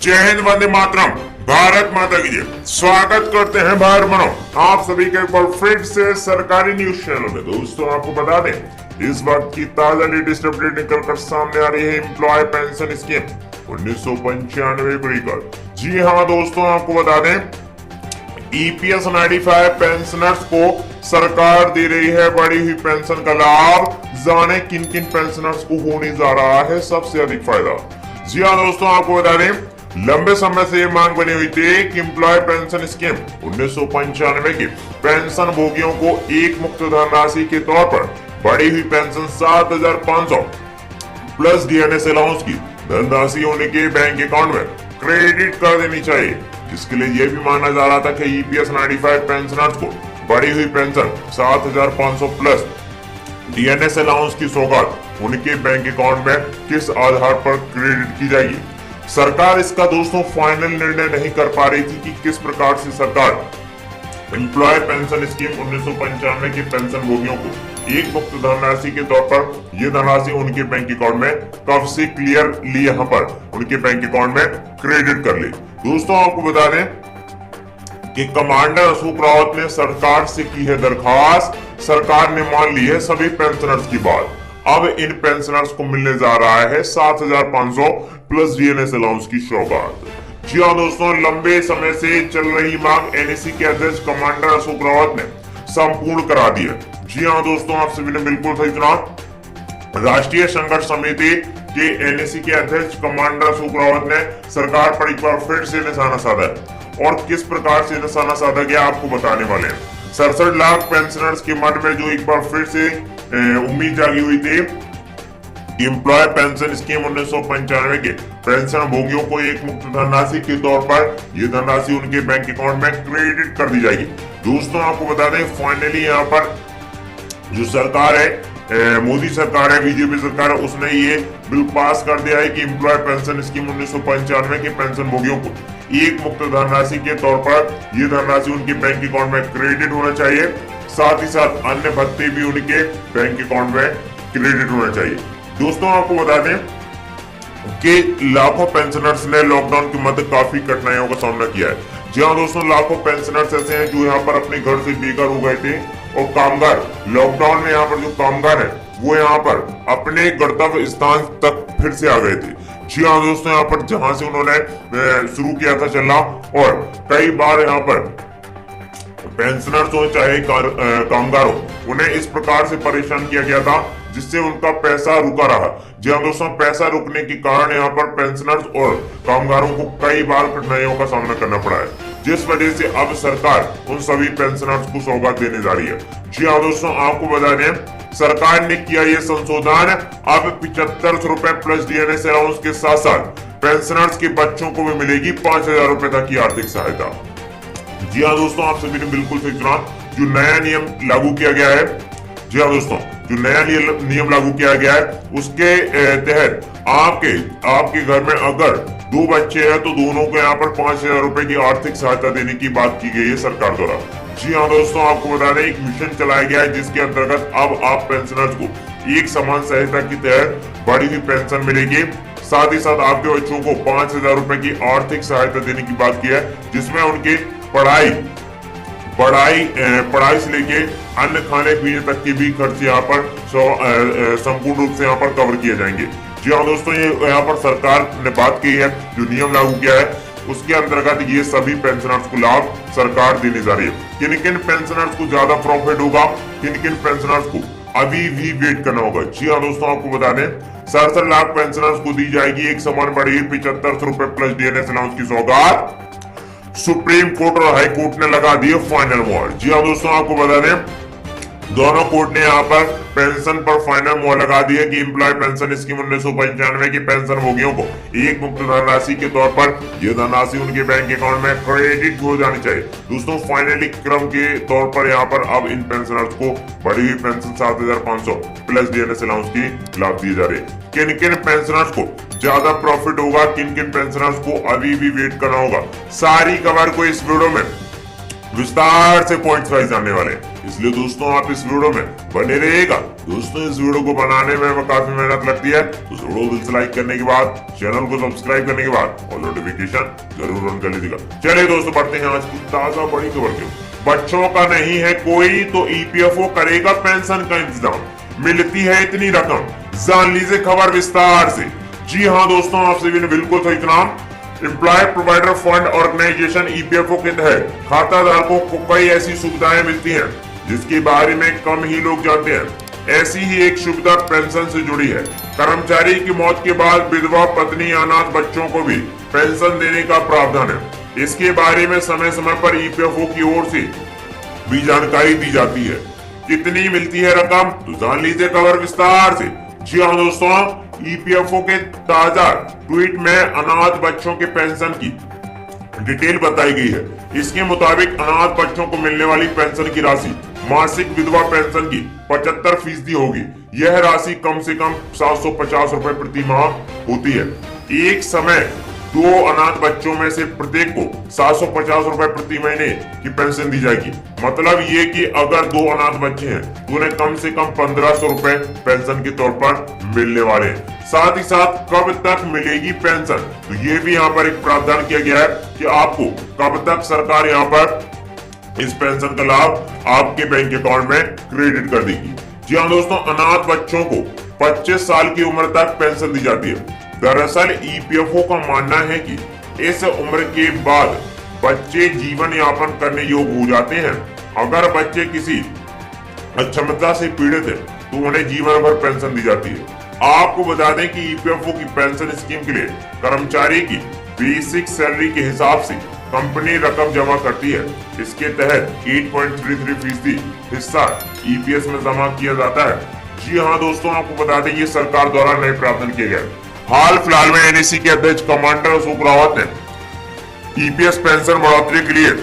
जय हिंद, वंदे मातरम, भारत माता की जय। स्वागत करते हैं भारत बनो आप सभी के एक बार फिर से सरकारी न्यूज चैनल में। दोस्तों आपको बता दें, इस वक्त की ताजा लेटेस्ट अपडेट निकल कर सामने आ रही है एम्प्लॉय पेंशन स्कीम 1995 को लेकर। जी हाँ दोस्तों, आपको बता दें ईपीएस 95 पेंशनर्स को सरकार दे रही है बढ़ी हुई पेंशन का लाभ। जाने किन किन पेंशनर्स को होने जा रहा है सबसे अधिक फायदा। जी हाँ दोस्तों, आपको बता दें लंबे समय से ये मांग बनी हुई थी कि एम्प्लॉय पेंशन स्कीम 1995 की पेंशन भोगियों को एक मुक्त धनराशि के तौर पर बढ़ी हुई पेंशन 7,500 प्लस डीएनएस अलाउंस की धनराशि उनके बैंक अकाउंट में क्रेडिट कर देनी चाहिए। जिसके लिए यह भी माना जा रहा था कि ईपीएस 95 पेंशनर्स को बढ़ी हुई पेंशन 7,500 प्लस डीएनएस अलाउंस की सौगात उनके बैंक अकाउंट में किस आधार पर क्रेडिट की जाएगी। सरकार इसका दोस्तों फाइनल निर्णय नहीं कर पा रही थी कि किस प्रकार से सरकार एम्प्लॉय पेंशन स्कीम 1995 के पेंशन भोगियों को एक मुक्त धनराशि के तौर पर यह धनराशि उनके बैंक अकाउंट में कब से क्लियरली यहाँ पर उनके बैंक अकाउंट में क्रेडिट कर ली। दोस्तों आपको बता दें कि कमांडर अशोक रावत ने सरकार से की है दरखास्त। सरकार ने मान ली है सभी पेंशनर्स की बात। अब इन पेंशनर्स को मिलने जा रहा है 7,500 प्लस डीएनएस अलाउंस की सौगात। जी हाँ दोस्तों, लंबे समय से चल रही मांग एनएससी के अध्यक्ष कमांडर अशोक रावत ने संपूर्ण करा दी है। जी हाँ दोस्तों, आप सभी ने बिल्कुल सही सुना। राष्ट्रीय संघर्ष समिति के एनएससी के अध्यक्ष कमांडर अशोक रावत ने सरकार पर एक बार फिर से निशाना साधा है और किस प्रकार से निशाना साधा गया आपको बताने वाले हैं। 67 लाख पेंशनर्स के मन में जो एक बार फिर से उम्मीद जागी हुई थी एम्प्लॉय पेंशन स्कीम 1995 के पेंशन भोगियों को एक मुक्त धनराशि के तौर पर यह धनराशि उनके बैंक अकाउंट में क्रेडिट कर दी जाएगी। दोस्तों आपको बता दें फाइनली यहाँ पर जो सरकार है मोदी सरकार है, बीजेपी सरकार है, उसने ये बिल पास कर दिया है कि एम्प्लॉय पेंशन स्कीम 1995 के पेंशन भोगियों को एक मुक्त धनराशि के तौर पर यह धनराशि उनके बैंक अकाउंट में क्रेडिट होना चाहिए। साथ ही साथ अन्य भत्ते भी उनके बैंक अकाउंट में क्रेडिट होना चाहिए। दोस्तों आपको बता दें कि लाखों पेंशनर्स ने लॉकडाउन के मध्य काफी कठिनाइयों का सामना किया है। जी हाँ दोस्तों, लाखों पेंशनर्स ऐसे हैं जो यहाँ पर अपने घर से बेघर हो गए थे और कामगार लॉकडाउन में यहाँ पर जो कामगार है वो यहाँ पर अपने गंतव्य स्थान तक फिर से आ गए थे। जी हाँ दोस्तों, यहाँ पर जहां से उन्होंने शुरू किया था चलना और कई बार यहाँ पर पेंशनर्स हो चाहे कामगार हो उन्हें इस प्रकार से परेशान किया गया था जिससे उनका पैसा रुका रहा। जी हाँ दोस्तों, पैसा रुकने के कारण यहाँ पर पेंशनर्स और कामगारों को कई बार कठिनाइयों का सामना करना पड़ा है, जिस वजह से अब सरकार उन सभी पेंशनर्स को सौगात देने जा रही है। जी हाँ दोस्तों, आपको बता दें सरकार ने किया ये संशोधन। अब 75 रुपए प्लस डीएनएस अलाउंस के साथ साथ पेंशनर्स के बच्चों को भी मिलेगी 5,000 रुपए तक की आर्थिक सहायता। जी हाँ दोस्तों, आप सभी ने बिल्कुल सही सुना। जो नया नियम लागू किया गया है, जी हाँ दोस्तों, जो नया नियम लागू किया गया है उसके तहत आपके घर में अगर 2 बच्चे हैं तो दोनों को यहाँ पर 5,000 रुपए की आर्थिक सहायता देने की बात की गई है सरकार द्वारा। जी हाँ दोस्तों, आपको बता दें एक मिशन चलाया गया है जिसके अंतर्गत अब आप पेंशनर्स को एक समान सहायता के तहत बढ़ी हुई पेंशन मिलेगी। साथ ही साथ आपके बच्चों को 5,000 रुपए की आर्थिक सहायता देने की बात की है, जिसमें उनकी पढ़ाई से लेके अन्य खाने पीने तक के भी खर्च यहाँ पर संपूर्ण रूप से यहाँ पर कवर किए जाएंगे। जी हाँ दोस्तों, ये यहाँ पर सरकार ने बात की है जो नियम लागू किया है उसके अंतर्गत ये सभी पेंशनर्स को लाभ सरकार देने जा रही है। किन किन पेंशनर्स को ज्यादा प्रॉफिट होगा, किन किन पेंशनर्स को अभी भी वेट करना होगा। जी हाँ दोस्तों, आपको बता दें 67 लाख पेंशनर्स को दी जाएगी एक समान बढ़ी 75 रुपए प्लस डीएनएस अलाउंस की सौगात। सुप्रीम कोर्ट और हाई कोर्ट ने लगा दिए फाइनल मोहर। जी हाँ दोस्तों, आपको बता दें दोनों कोर्ट ने यहाँ पर पेंशन पर फाइनल मोहर लगा दी है कि एम्प्लॉय पेंशन स्कीम 1995 की पेंशन भोगियों को एक मुक्त धनराशि के तौर पर यह धनराशि उनके बैंक अकाउंट में क्रेडिट हो जानी चाहिए। दोस्तों फाइनली क्रम के तौर पर यहाँ पर अब इन पेंशनर्स को बढ़ी हुई पेंशन 7,500 प्लस डीएनएस अलाउंस की लाभ दिए जा रहे हैं। किन किन पेंशनर्स को ज्यादा प्रॉफिट होगा, किन किन पेंशनर्स को अभी भी वेट करना होगा, सारी खबर को इस वीडियो में विस्तार से पॉइंट्स वाइज जानने वाले हैं। इसलिए दोस्तों आप इस वीडियो में बने रहिएगा। दोस्तों इस वीडियो को बनाने में काफी मेहनत लगती है, तो वीडियो दिल से लाइक करने के बाद, चैनल को सब्सक्राइब करने के बाद और नोटिफिकेशन जरूर ऑन कर लीजिएगा। चलिए दोस्तों बढ़ते हैं आज की ताजा बड़ी खबर की। बच्चों का नहीं है कोई तो ईपीएफओ करेगा पेंशन का इंतजाम, मिलती है इतनी रकम, जान लीजिए खबर विस्तार से। जी हाँ दोस्तों, आप सभी ने बिल्कुल सही नाम, employ provider fund organisation EPFO के तहत खाता धारकों को कई ऐसी सुविधाएं मिलती हैं जिसके बारे में कम ही लोग जानते हैं। ऐसी ही एक सुविधा पेंशन से जुड़ी है। कर्मचारी की मौत के बाद विधवा पत्नी अनाथ बच्चों को भी पेंशन देने का प्रावधान है। इसके बारे में समय समय पर ईपीएफओ की ओर से भी जानकारी दी जाती है। कितनी मिलती है रकम, तो जान लीजिए खबर विस्तार से। जी हाँ दोस्तों, ईपीएफओ के ताजा ट्वीट में अनाथ बच्चों के पेंशन की डिटेल बताई गई है। इसके मुताबिक अनाथ बच्चों को मिलने वाली पेंशन की राशि मासिक विधवा पेंशन की 75% होगी। यह राशि कम से कम 750 रुपए प्रति माह होती है। एक समय 2 अनाथ बच्चों में से प्रत्येक को 750 रुपए प्रति महीने की पेंशन दी जाएगी। मतलब ये कि अगर 2 अनाथ बच्चे हैं तो उन्हें कम से कम 1500 रुपए पेंशन के तौर पर मिलने वाले हैं। साथ ही साथ कब तक मिलेगी पेंशन, तो ये भी यहाँ पर एक प्रावधान किया गया है कि आपको कब तक सरकार यहाँ पर इस पेंशन का लाभ आपके बैंक अकाउंट में क्रेडिट कर देगी। जी हाँ दोस्तों, अनाथ बच्चों को 25 साल की उम्र तक पेंशन दी जाती है। दरअसल ईपीएफओ का मानना है कि इस उम्र के बाद बच्चे जीवन यापन करने योग्य हो जाते हैं। अगर बच्चे किसी अक्षमता से पीड़ित है तो उन्हें जीवन भर पेंशन दी जाती है। आपको बता दें कि ईपीएफओ की पेंशन स्कीम के लिए कर्मचारी की बेसिक सैलरी के हिसाब से कंपनी रकम जमा करती है। इसके तहत 8.33% हिस्सा ईपीएस में जमा किया जाता है। जी हाँ दोस्तों, आपको बता दें ये सरकार द्वारा नए प्रावधान किए गए। हाल फिलहाल में एनएसी के अध्यक्ष कमांडर अशोक रावत ने ईपीएस पेंशन बढ़ोतरी के लिए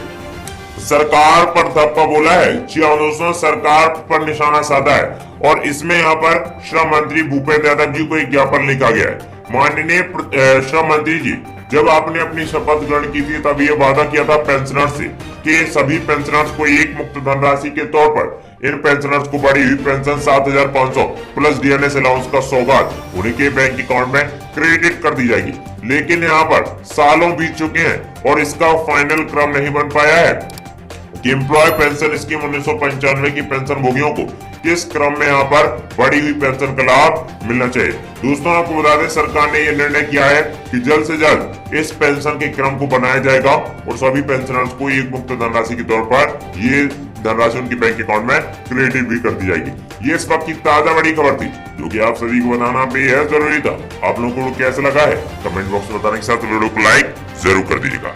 सरकार पर धक्का बोला है। जी हाँ दोस्तों, सरकार पर निशाना साधा है और इसमें यहाँ पर श्रम मंत्री भूपेंद्र यादव जी को एक ज्ञापन लिखा गया है। माननीय श्रम मंत्री जी, जब आपने अपनी शपथ ग्रहण की थी तब ये वादा किया था पेंशनर्स से कि सभी पेंशनर्स को एक मुक्त धनराशि के तौर पर इन पेंशनर्स को बढ़ी हुई पेंशन 7500 प्लस डीएनएस अलाउंस का सौगात उन्हीं के बैंक अकाउंट में क्रेडिट कर दी जाएगी। लेकिन यहाँ पर सालों बीत चुके हैं और इसका फाइनल क्रम नहीं बन पाया है कि एम्प्लॉय पेंशन स्कीम 1995 की पेंशन भोगियों को किस क्रम में यहाँ पर बढ़ी हुई पेंशन का लाभ मिलना चाहिए। दोस्तों आपको बता दें, सरकार ने यह निर्णय किया है कि जल्द से जल्द इस पेंशन के क्रम को बनाया जाएगा और सभी पेंशनर्स को एक मुक्त धनराशि के तौर पर ये धनराशि उनके बैंक अकाउंट में क्रेडिट भी कर दी जाएगी। ये इस वक्त की ताजा बड़ी खबर थी जो कि आप सभी को बताना बेहद जरूरी था। आप लोगों को कैसा लगा है कमेंट बॉक्स में बताने के साथ वीडियो को लाइक जरूर कर दीजिएगा।